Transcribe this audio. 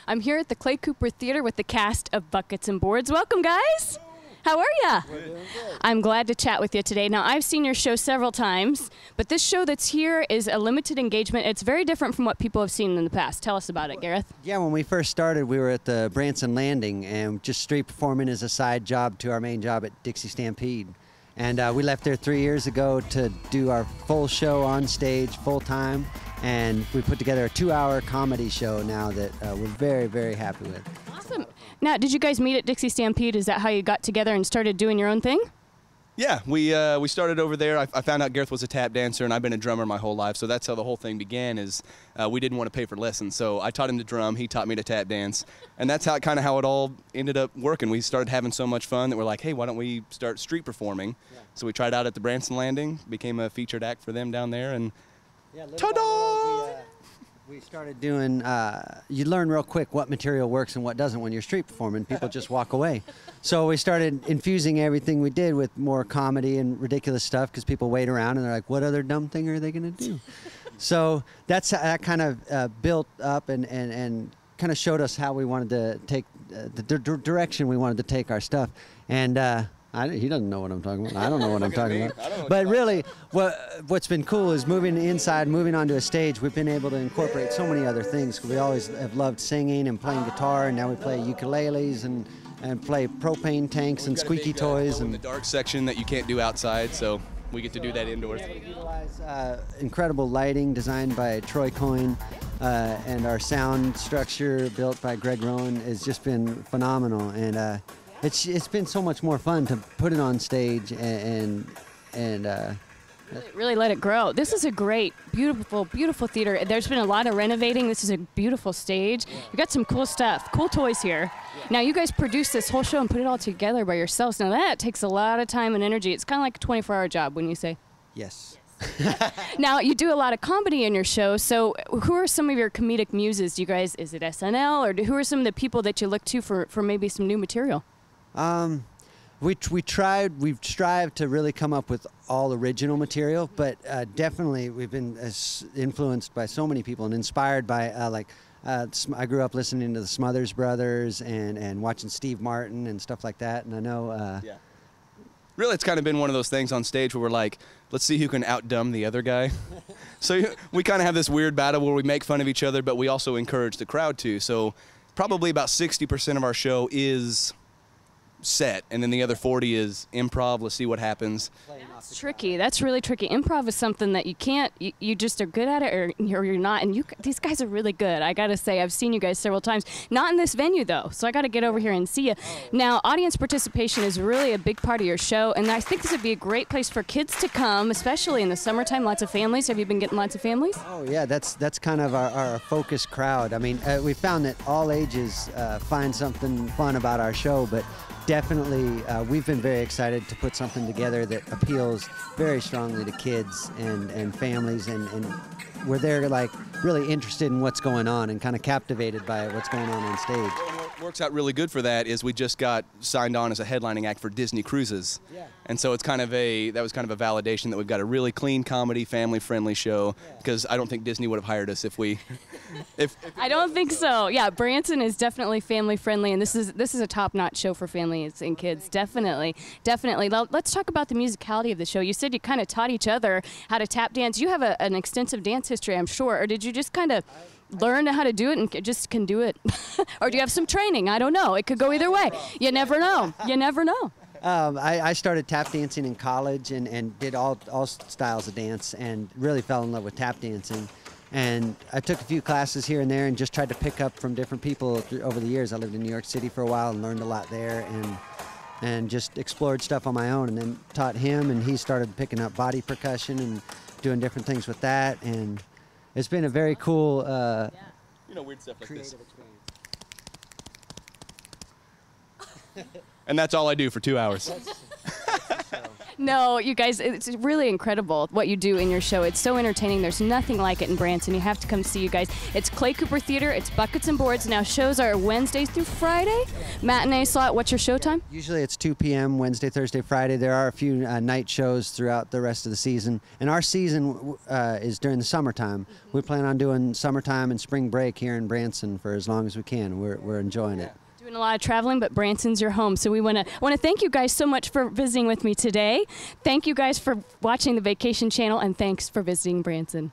I'm here at the Clay Cooper Theater with the cast of Buckets and Boards. Welcome, guys. How are ya? We're doing good. I'm glad to chat with you today. Now, I've seen your show several times, but this show that's here is a limited engagement. It's very different from what people have seen in the past. Tell us about it, Gareth. Yeah, when we first started, we were at the Branson Landing and just street performing as a side job to our main job at Dixie Stampede. And we left there 3 years ago to do our full show on stage, full time. And we put together a 2-hour comedy show now that we're very, very happy with. Awesome. Now, did you guys meet at Dixie Stampede? Is that how you got together and started doing your own thing? Yeah, we started over there. I found out Gareth was a tap dancer, and I've been a drummer my whole life, so that's how the whole thing began. Is we didn't want to pay for lessons, so I taught him to drum, he taught me to tap dance, and that's how it all ended up working. We started having so much fun that we're like, hey, why don't we start street performing? Yeah. So we tried out at the Branson Landing, became a featured act for them down there, and ta-da! We started doing, you learn real quick what material works and what doesn't when you're street performing. People just walk away. So we started infusing everything we did with more comedy and ridiculous stuff because people wait around and they're like, what other dumb thing are they going to do? So that kind of built up and kind of showed us how we wanted to take, the direction we wanted to take our stuff. And he doesn't know what I'm talking about. I don't know what I'm talking about. But really, what's been cool is moving inside, moving onto a stage, we've been able to incorporate so many other things. We always have loved singing and playing guitar, and now we play ukuleles and play propane tanks and squeaky toys. And the dark section that you can't do outside, so we get to do that indoors. We utilize incredible lighting designed by Troy Coyne, and our sound structure built by Greg Rowan has just been phenomenal. And it's been so much more fun to put it on stage and really let it grow. This is a great, beautiful, beautiful theater. There's been a lot of renovating. This is a beautiful stage. You've got some cool stuff, cool toys here. Now, you guys produce this whole show and put it all together by yourselves. Now, that takes a lot of time and energy. It's kind of like a 24-hour job, wouldn't you say? Yes. Now, you do a lot of comedy in your show, so who are some of your comedic muses? Do you guys, is it SNL, or who are some of the people that you look to for maybe some new material? We've strived to really come up with all original material, but definitely we've been influenced by so many people and inspired by I grew up listening to the Smothers Brothers and watching Steve Martin and stuff like that, and I know yeah. Really, it's kind of been one of those things on stage where we're like, let's see who can outdumb the other guy. So we kind of have this weird battle where we make fun of each other, but we also encourage the crowd to. So probably about 60% of our show is set, and then the other 40 is improv. Let's see what happens. That's tricky. That's really tricky. Improv is something that you can't, you just are good at it, or you're not, and these guys are really good. I gotta say, I've seen you guys several times. Not in this venue though, so I gotta get over here and see you. Now, audience participation is really a big part of your show, and I think this would be a great place for kids to come, especially in the summertime. Lots of families. Have you been getting lots of families? Oh yeah, that's kind of our focus crowd. I mean, we found that all ages find something fun about our show, but definitely, we've been very excited to put something together that appeals very strongly to kids and families, and where they're like really interested in what's going on and kind of captivated by what's going on stage. Well, what works out really good for that is we just got signed on as a headlining act for Disney Cruises. Yeah. And so it's that was kind of a validation that we've got a really clean comedy, family-friendly show, because I don't think Disney would have hired us if we... I don't think so. Yeah, Branson is definitely family-friendly, and this is a top-notch show for families and kids. Definitely. Let's talk about the musicality of the show. You said you kind of taught each other how to tap dance. You have an extensive dance history, I'm sure, or did you just kind of learn how to do it and just can do it? Or do you have some training? I don't know. It could go either way. You never know. You never know. I started tap dancing in college and did all styles of dance and really fell in love with tap dancing. And I took a few classes here and there and just tried to pick up from different people over the years. I lived in New York City for a while and learned a lot there, and just explored stuff on my own, and then taught him, and he started picking up body percussion and doing different things with that. And it's been a very cool weird stuff like this. Experience. And that's all I do for 2 hours. No, you guys, it's really incredible what you do in your show. It's so entertaining. There's nothing like it in Branson. You have to come see you guys. It's Clay Cooper Theater. It's Buckets and Boards. Now, shows are Wednesdays through Friday. Matinee slot. What's your show time? Usually it's 2 p.m. Wednesday, Thursday, Friday. There are a few night shows throughout the rest of the season. And our season is during the summertime. We plan on doing summertime and spring break here in Branson for as long as we can. We're enjoying it. Doing a lot of traveling, but Branson's your home. So we want to thank you guys so much for visiting with me today. Thank you guys for watching the Vacation Channel, and thanks for visiting Branson.